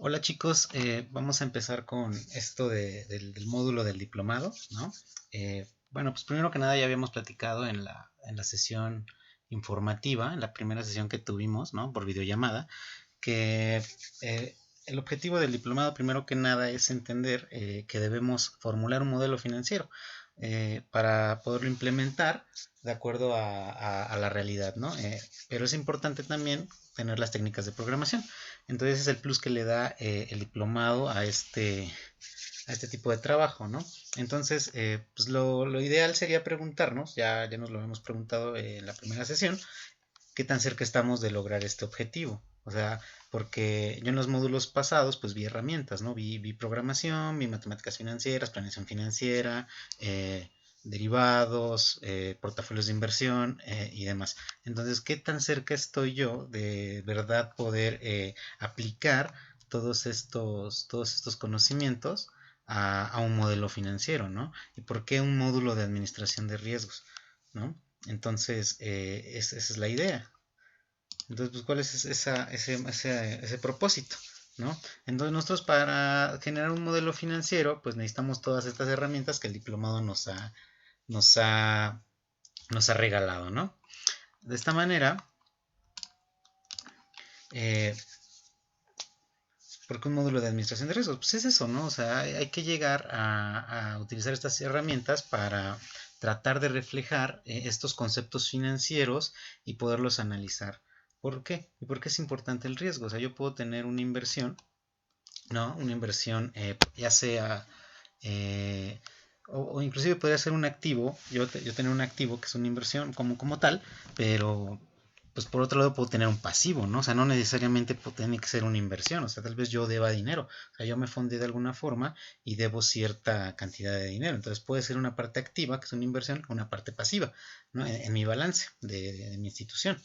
Hola chicos, vamos a empezar con esto del módulo del diplomado, ¿no? Bueno, pues primero que nada ya habíamos platicado en la sesión informativa, en la primera sesión que tuvimos, ¿no? Por videollamada, que el objetivo del diplomado primero que nada es entender que debemos formular un modelo financiero para poderlo implementar de acuerdo a la realidad, ¿no? Pero es importante también tener las técnicas de programación. Entonces es el plus que le da el diplomado a este tipo de trabajo, ¿no? Entonces, pues lo ideal sería preguntarnos, ya nos lo hemos preguntado en la primera sesión, qué tan cerca estamos de lograr este objetivo. O sea, porque yo en los módulos pasados pues vi herramientas, ¿no? Vi programación, vi matemáticas financieras, planeación financiera, derivados, portafolios de inversión y demás. Entonces, ¿qué tan cerca estoy yo de verdad poder aplicar todos estos conocimientos a un modelo financiero, ¿no? ¿Y por qué un módulo de administración de riesgos, ¿no? Entonces, esa es la idea. Entonces, pues, ¿cuál es ese propósito? ¿No? Entonces, nosotros para generar un modelo financiero, pues necesitamos todas estas herramientas que el diplomado nos ha, nos ha regalado, ¿no? De esta manera, eh, ¿por qué un módulo de administración de riesgos? Pues es eso, ¿no? O sea, hay que llegar a utilizar estas herramientas para tratar de reflejar estos conceptos financieros y poderlos analizar. ¿Por qué? ¿Y por qué es importante el riesgo? O sea, yo puedo tener una inversión, ¿no? Una inversión ya sea, eh, o inclusive podría ser un activo, yo tener un activo que es una inversión como tal, pero pues por otro lado puedo tener un pasivo, ¿no? O sea, no necesariamente tiene que ser una inversión, o sea, tal vez yo deba dinero, o sea, yo me fondé de alguna forma y debo cierta cantidad de dinero, entonces puede ser una parte activa, que es una inversión, una parte pasiva, ¿no? En mi balance de mi institución.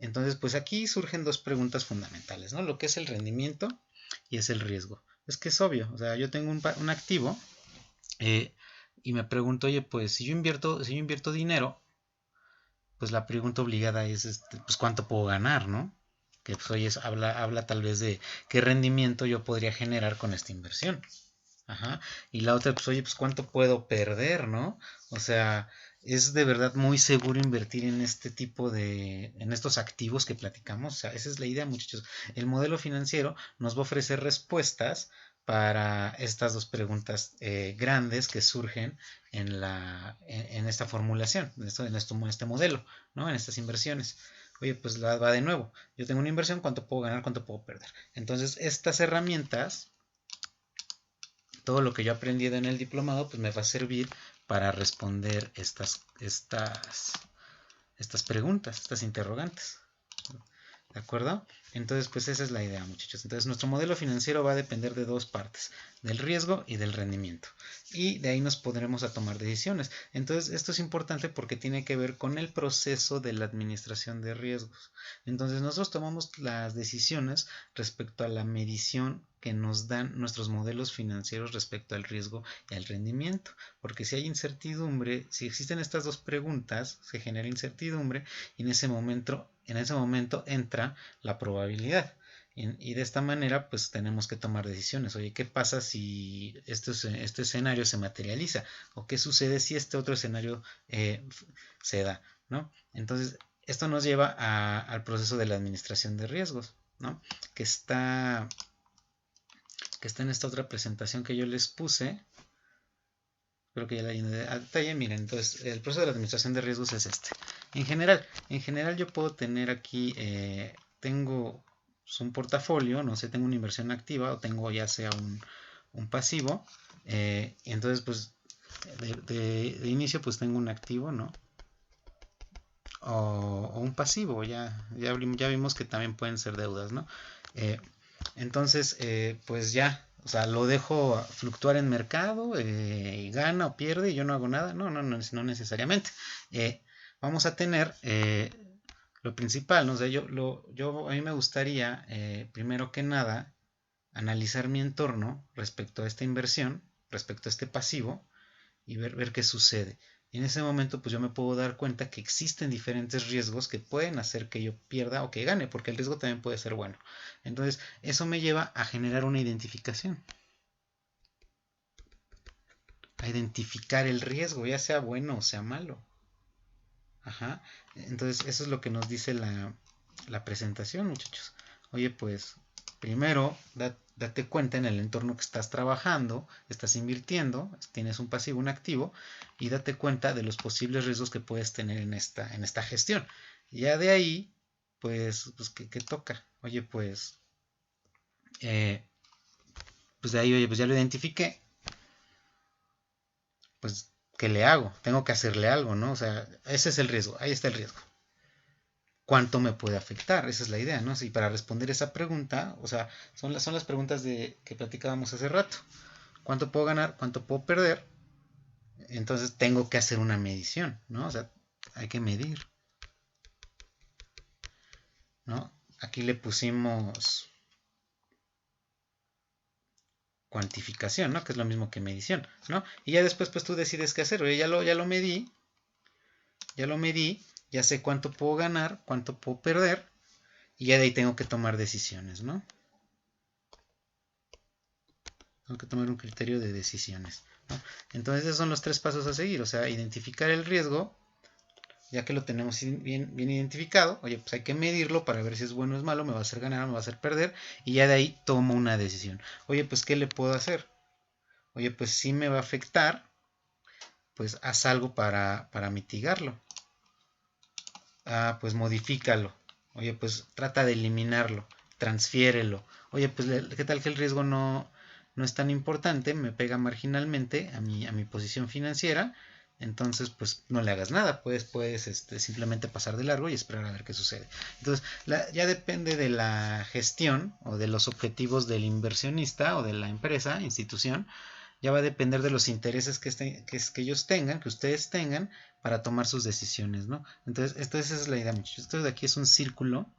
Entonces, pues aquí surgen dos preguntas fundamentales, ¿no? Lo que es el rendimiento y es el riesgo. Es que es obvio, o sea, yo tengo un activo eh, y me pregunto, oye, pues si yo invierto dinero, pues la pregunta obligada es, pues cuánto puedo ganar, ¿no? Que pues oye, habla tal vez de qué rendimiento yo podría generar con esta inversión. Ajá. Y la otra, pues oye, pues cuánto puedo perder, ¿no? O sea, es de verdad muy seguro invertir en este tipo en estos activos que platicamos. O sea, esa es la idea, muchachos. El modelo financiero nos va a ofrecer respuestas para estas dos preguntas grandes que surgen en esta formulación, en este modelo, ¿no? En estas inversiones. Oye, pues va de nuevo. Yo tengo una inversión, ¿cuánto puedo ganar? ¿Cuánto puedo perder? Entonces, estas herramientas, todo lo que yo he aprendido en el diplomado, pues me va a servir para responder estas preguntas, estas interrogantes. ¿De acuerdo? Entonces, pues esa es la idea, muchachos. Entonces, nuestro modelo financiero va a depender de dos partes, del riesgo y del rendimiento. Y de ahí nos podremos a tomar decisiones. Entonces, esto es importante porque tiene que ver con el proceso de la administración de riesgos. Entonces, nosotros tomamos las decisiones respecto a la medición que nos dan nuestros modelos financieros respecto al riesgo y al rendimiento. Porque si hay incertidumbre, si existen estas dos preguntas, se genera incertidumbre y en ese momento entra la probabilidad. Y de esta manera, pues tenemos que tomar decisiones. Oye, ¿qué pasa si este escenario se materializa? ¿O qué sucede si este otro escenario se da? ¿No? Entonces, esto nos lleva al proceso de la administración de riesgos, ¿no? Que está, que está en esta otra presentación que yo les puse. Creo que ya la llené a detalle. Miren, entonces el proceso de la administración de riesgos es este. En general yo puedo tener aquí, tengo pues, un portafolio, no sé, tengo una inversión activa o tengo ya sea un pasivo. Y entonces, pues, de inicio, pues tengo un activo, ¿no? O un pasivo, ya vimos que también pueden ser deudas, ¿no? Eh, entonces, pues ya, o sea, lo dejo fluctuar en mercado, y gana o pierde y yo no hago nada. No, no, no, no necesariamente. Eh, Vamos a tener lo principal, ¿no? O sea, a mí me gustaría, primero que nada, analizar mi entorno respecto a esta inversión, respecto a este pasivo y ver qué sucede. Y en ese momento pues yo me puedo dar cuenta que existen diferentes riesgos que pueden hacer que yo pierda o que gane, porque el riesgo también puede ser bueno. Entonces eso me lleva a generar una identificación, a identificar el riesgo, ya sea bueno o sea malo. Ajá. Entonces eso es lo que nos dice la presentación, muchachos. Oye, pues primero date cuenta en el entorno que estás trabajando, estás invirtiendo, tienes un pasivo, un activo, y date cuenta de los posibles riesgos que puedes tener en esta gestión. Ya de ahí, pues ¿qué toca? Oye, eh, pues de ahí, oye, pues ya lo identifiqué, pues ¿qué le hago? Tengo que hacerle algo, ¿no? O sea, ese es el riesgo, ahí está el riesgo. ¿Cuánto me puede afectar? Esa es la idea, ¿no? Y para responder esa pregunta, o sea, son las preguntas que platicábamos hace rato. ¿Cuánto puedo ganar? ¿Cuánto puedo perder? Entonces tengo que hacer una medición, ¿no? O sea, hay que medir, ¿no? Aquí le pusimos cuantificación, ¿no? Que es lo mismo que medición, ¿no? Y ya después, pues tú decides qué hacer. Oye, ya lo medí, ya sé cuánto puedo ganar, cuánto puedo perder, y ya de ahí tengo que tomar decisiones, ¿no? Tengo que tomar un criterio de decisiones, ¿no? Entonces esos son los tres pasos a seguir, o sea, identificar el riesgo, ya que lo tenemos bien identificado, oye, pues hay que medirlo para ver si es bueno o es malo, me va a hacer ganar o me va a hacer perder, y ya de ahí tomo una decisión. Oye, pues ¿qué le puedo hacer? Oye, pues si me va a afectar, pues haz algo para mitigarlo. Ah, pues modifícalo. Oye, pues trata de eliminarlo, transfiérelo. Oye, pues ¿qué tal que el riesgo no es tan importante? Me pega marginalmente a mi posición financiera. Entonces, pues no le hagas nada. Puedes simplemente pasar de largo y esperar a ver qué sucede. Entonces, ya depende de la gestión o de los objetivos del inversionista o de la empresa, institución, ya va a depender de los intereses que ellos tengan, que ustedes tengan, para tomar sus decisiones, ¿no? Entonces, esa es la idea, muchachos. Esto de aquí es un círculo, o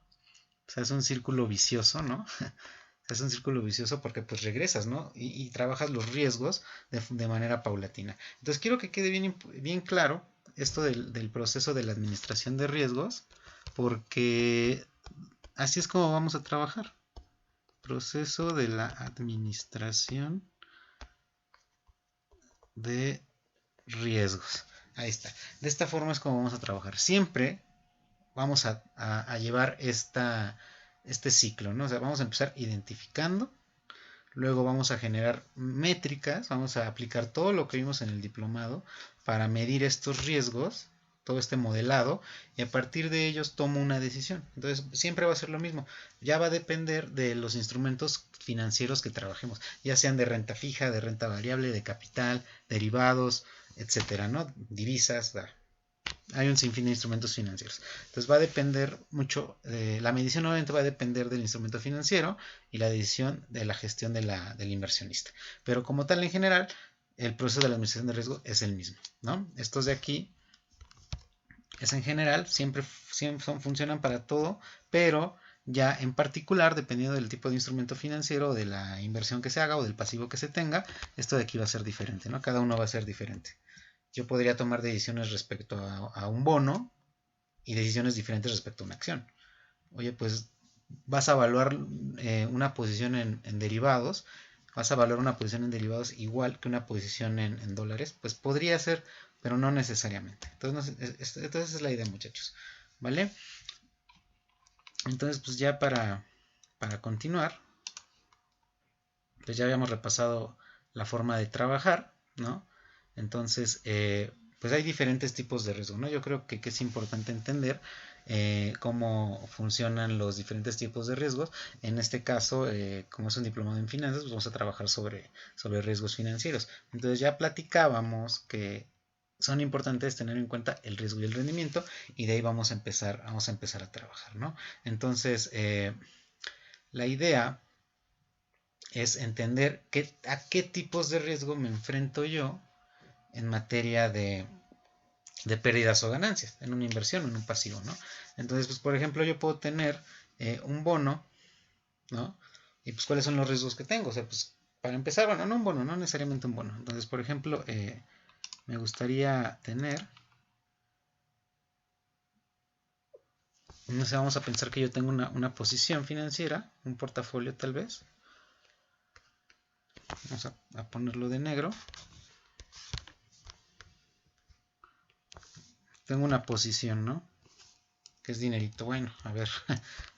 sea, es un círculo vicioso, ¿no? Es un círculo vicioso porque pues regresas, ¿no? Y trabajas los riesgos de manera paulatina. Entonces, quiero que quede bien claro esto del proceso de la administración de riesgos, porque así es como vamos a trabajar. Proceso de la administración de riesgos. Ahí está. De esta forma es como vamos a trabajar. Siempre vamos a llevar este ciclo, ¿no? O sea, vamos a empezar identificando, luego vamos a generar métricas, vamos a aplicar todo lo que vimos en el diplomado para medir estos riesgos, todo este modelado, y a partir de ellos tomo una decisión. Entonces, siempre va a ser lo mismo. Ya va a depender de los instrumentos financieros que trabajemos, ya sean de renta fija, de renta variable, de capital, derivados, etcétera, ¿no? Divisas, hay un sinfín de instrumentos financieros. Entonces va a depender mucho, la medición obviamente va a depender del instrumento financiero y la decisión de la gestión del inversionista. Pero como tal en general, el proceso de la administración de riesgo es el mismo, ¿no? Estos de aquí es en general, siempre funcionan para todo, pero ya en particular, dependiendo del tipo de instrumento financiero, de la inversión que se haga o del pasivo que se tenga, esto de aquí va a ser diferente, ¿no? Cada uno va a ser diferente. Yo podría tomar decisiones respecto a un bono y decisiones diferentes respecto a una acción. Oye, pues vas a evaluar una posición en derivados, vas a evaluar una posición en derivados igual que una posición en dólares, pues podría ser, pero no necesariamente. Entonces, entonces es la idea, muchachos. ¿Vale? Entonces, pues ya para continuar, pues ya habíamos repasado la forma de trabajar, ¿no? Entonces, pues hay diferentes tipos de riesgo, ¿no? Yo creo que es importante entender cómo funcionan los diferentes tipos de riesgos. En este caso, como es un diplomado en finanzas, pues vamos a trabajar sobre riesgos financieros. Entonces ya platicábamos que son importantes tener en cuenta el riesgo y el rendimiento, y de ahí vamos a empezar a trabajar, ¿no? Entonces, la idea es entender a qué tipos de riesgo me enfrento yo en materia de pérdidas o ganancias, en una inversión o en un pasivo, ¿no? Entonces, pues por ejemplo, yo puedo tener un bono, ¿no? Y pues cuáles son los riesgos que tengo. O sea, pues para empezar, bueno, no un bono, no necesariamente un bono. Entonces, por ejemplo, me gustaría tener, no sé, vamos a pensar que yo tengo una posición financiera, un portafolio tal vez. Vamos a ponerlo de negro. Tengo una posición, ¿no? Que es dinerito. Bueno, a ver.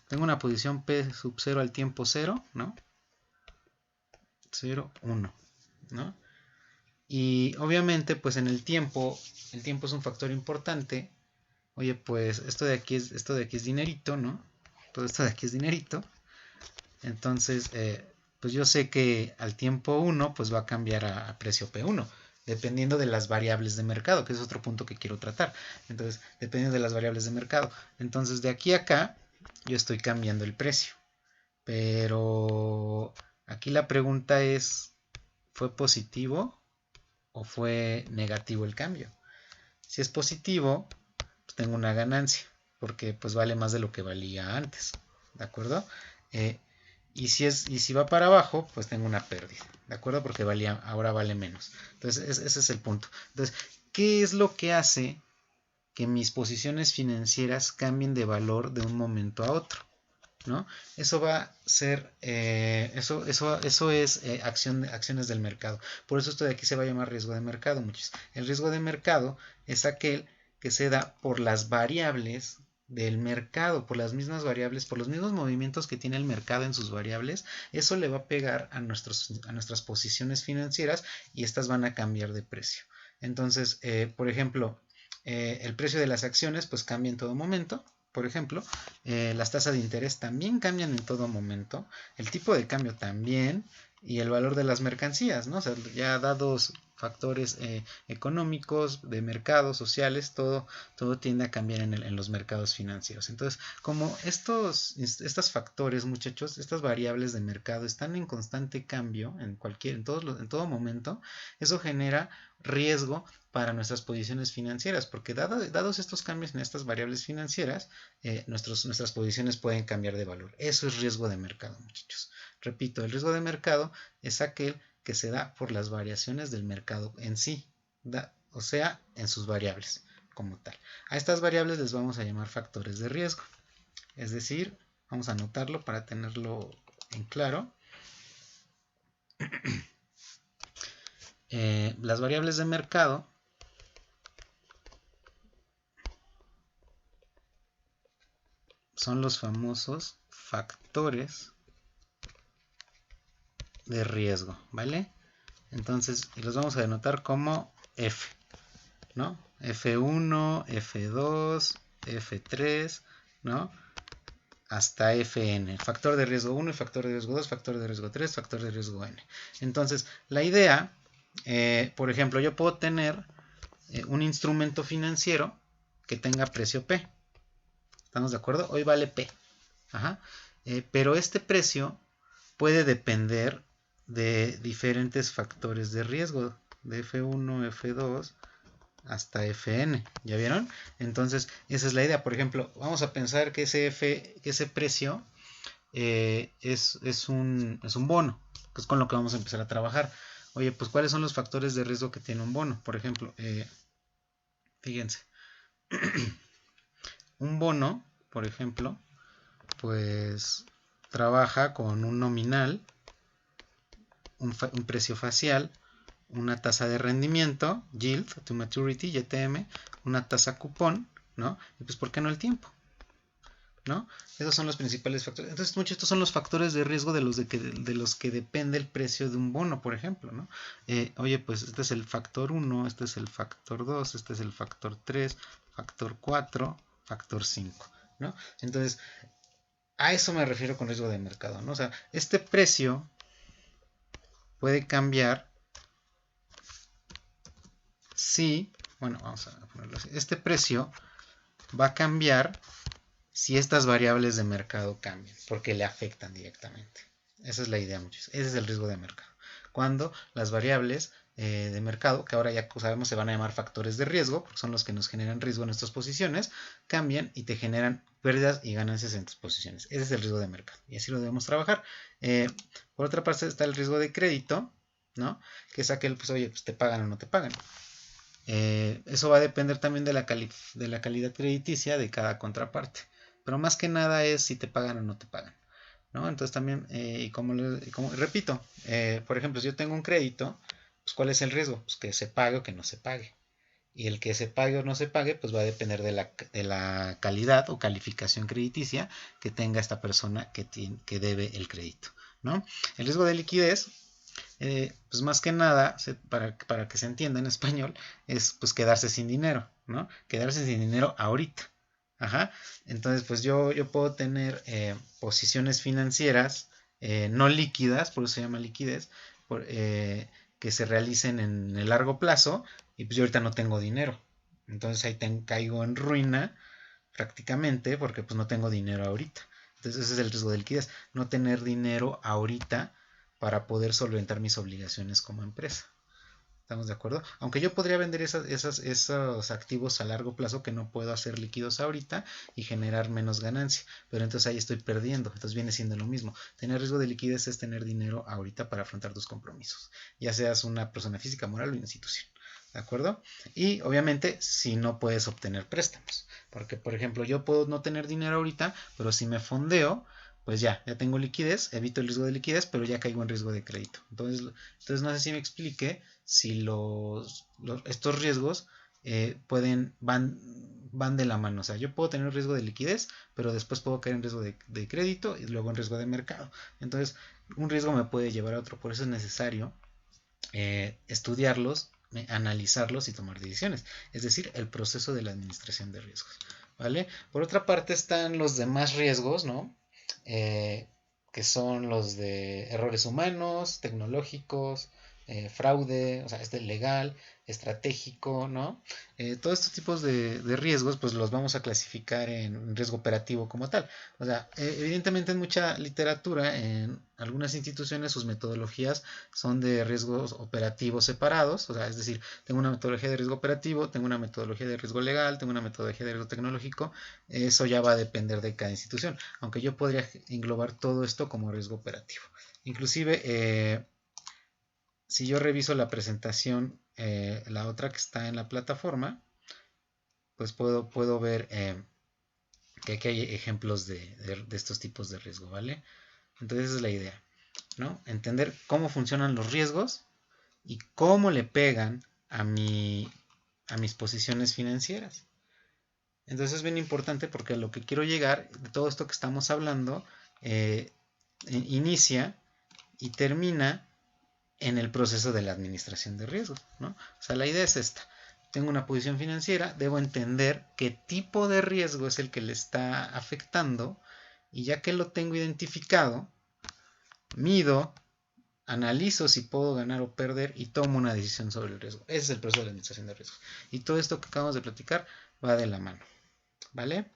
Tengo una posición P sub 0 al tiempo 0, ¿no? 0, 1, ¿no? Y obviamente, pues en el tiempo es un factor importante. Oye, pues esto de aquí es dinerito, ¿no? Todo esto de aquí es dinerito. Entonces, pues yo sé que al tiempo 1 pues va a cambiar a precio P1, dependiendo de las variables de mercado, que es otro punto que quiero tratar. Entonces, dependiendo de las variables de mercado. Entonces, de aquí a acá, yo estoy cambiando el precio. Pero aquí la pregunta es, ¿fue positivo o fue negativo el cambio? Si es positivo, pues tengo una ganancia, porque pues vale más de lo que valía antes, ¿de acuerdo? Y si va para abajo, pues tengo una pérdida, ¿de acuerdo? Porque ahora vale menos. Entonces, ese es el punto. Entonces, ¿qué es lo que hace que mis posiciones financieras cambien de valor de un momento a otro? ¿No? Eso va a ser, eso es acciones del mercado. Por eso esto de aquí se va a llamar riesgo de mercado, muchachos. El riesgo de mercado es aquel que se da por las variables del mercado, por las mismas variables, por los mismos movimientos que tiene el mercado en sus variables. Eso le va a pegar a nuestras posiciones financieras y estas van a cambiar de precio. Entonces, por ejemplo, el precio de las acciones pues cambia en todo momento. Por ejemplo, las tasas de interés también cambian en todo momento, el tipo de cambio también y el valor de las mercancías, ¿no? O sea, ya dados factores económicos, de mercados, sociales, todo tiende a cambiar en los mercados financieros. Entonces, como estos factores, muchachos, estas variables de mercado están en constante cambio en todo momento, eso genera riesgo para nuestras posiciones financieras, porque dados estos cambios en estas variables financieras, nuestras posiciones pueden cambiar de valor. Eso es riesgo de mercado, muchachos. Repito, el riesgo de mercado es aquel que se da por las variaciones del mercado en sí, o sea, en sus variables como tal. A estas variables les vamos a llamar factores de riesgo. Es decir, vamos a anotarlo para tenerlo en claro. Las variables de mercado son los famosos factores de riesgo, ¿vale? Entonces, los vamos a denotar como F, ¿no? F1, F2, F3, ¿no? Hasta Fn, factor de riesgo 1 y factor de riesgo 2, factor de riesgo 3, factor de riesgo n. Entonces, la idea, por ejemplo, yo puedo tener un instrumento financiero que tenga precio P. ¿Estamos de acuerdo? Hoy vale P. Ajá. Pero este precio puede depender de diferentes factores de riesgo, de F1, F2 hasta Fn, ¿ya vieron? Entonces, esa es la idea. Por ejemplo, vamos a pensar que ese precio es un bono, que es con lo que vamos a empezar a trabajar. Oye, pues ¿cuáles son los factores de riesgo que tiene un bono? Por ejemplo, fíjense, un bono, por ejemplo, pues trabaja con un nominal, un precio facial, una tasa de rendimiento, yield to maturity, YTM, una tasa cupón, ¿no? Y pues, ¿por qué no el tiempo? ¿No? Esos son los principales factores. Entonces, muchos estos son los factores de riesgo de los que depende el precio de un bono, por ejemplo, ¿no? Oye, pues este es el factor 1, este es el factor 2, este es el factor 3, factor 4, factor 5, ¿no? Entonces, a eso me refiero con riesgo de mercado, ¿no? O sea, este precio puede cambiar si, bueno, vamos a ponerlo así, este precio va a cambiar si estas variables de mercado cambian, porque le afectan directamente. Esa es la idea, muchachos. Ese es el riesgo de mercado. Cuando las variables de mercado, que ahora ya sabemos se van a llamar factores de riesgo, porque son los que nos generan riesgo en nuestras posiciones, cambian y te generan pérdidas y ganancias en tus posiciones. Ese es el riesgo de mercado y así lo debemos trabajar. Por otra parte está el riesgo de crédito, ¿no? Que es aquel, pues oye, pues te pagan o no te pagan. Eso va a depender también de de la calidad crediticia de cada contraparte. Pero más que nada es si te pagan o no te pagan, ¿no? Entonces también, y como repito, por ejemplo, si yo tengo un crédito, pues ¿cuál es el riesgo? Pues que se pague o que no se pague. Y el que se pague o no se pague, pues va a depender de la calidad o calificación crediticia que tenga esta persona que debe el crédito, ¿no? El riesgo de liquidez, pues más que nada, para que se entienda en español, es pues quedarse sin dinero, ¿no? Quedarse sin dinero ahorita. Ajá. Entonces, pues yo puedo tener posiciones financieras no líquidas, por eso se llama liquidez, que se realicen en el largo plazo, y pues yo ahorita no tengo dinero. Entonces ahí caigo en ruina prácticamente porque pues no tengo dinero ahorita. Entonces ese es el riesgo de liquidez, no tener dinero ahorita para poder solventar mis obligaciones como empresa. ¿Estamos de acuerdo? Aunque yo podría vender esos activos a largo plazo que no puedo hacer líquidos ahorita y generar menos ganancia, pero entonces ahí estoy perdiendo, entonces viene siendo lo mismo. Tener riesgo de liquidez es tener dinero ahorita para afrontar tus compromisos, ya seas una persona física, moral o institución. ¿De acuerdo? Y obviamente si no puedes obtener préstamos, porque por ejemplo yo puedo no tener dinero ahorita, pero si me fondeo, pues ya tengo liquidez, evito el riesgo de liquidez, pero ya caigo en riesgo de crédito. Entonces no sé si me explique si estos riesgos van de la mano. O sea, yo puedo tener riesgo de liquidez, pero después puedo caer en riesgo de crédito y luego en riesgo de mercado. Entonces, un riesgo me puede llevar a otro. Por eso es necesario estudiarlos, analizarlos y tomar decisiones. Es decir, el proceso de la administración de riesgos. ¿Vale? Por otra parte están los demás riesgos, ¿no? Que son los de errores humanos, tecnológicos, fraude, o sea, legal, estratégico, ¿no? Todos estos tipos de riesgos, pues los vamos a clasificar en riesgo operativo como tal. O sea, evidentemente en mucha literatura, en algunas instituciones, sus metodologías son de riesgos operativos separados, o sea, es decir, tengo una metodología de riesgo operativo, tengo una metodología de riesgo legal, tengo una metodología de riesgo tecnológico, eso ya va a depender de cada institución, aunque yo podría englobar todo esto como riesgo operativo. Inclusive, si yo reviso la presentación, la otra que está en la plataforma, pues puedo ver que aquí hay ejemplos de estos tipos de riesgo, ¿vale? Entonces esa es la idea, ¿no? Entender cómo funcionan los riesgos y cómo le pegan a mis posiciones financieras. Entonces es bien importante porque a lo que quiero llegar, de todo esto que estamos hablando, inicia y termina en el proceso de la administración de riesgos, ¿no? O sea, la idea es esta. Tengo una posición financiera, debo entender qué tipo de riesgo es el que le está afectando y ya que lo tengo identificado, mido, analizo si puedo ganar o perder y tomo una decisión sobre el riesgo. Ese es el proceso de la administración de riesgos. Y todo esto que acabamos de platicar va de la mano. ¿Vale?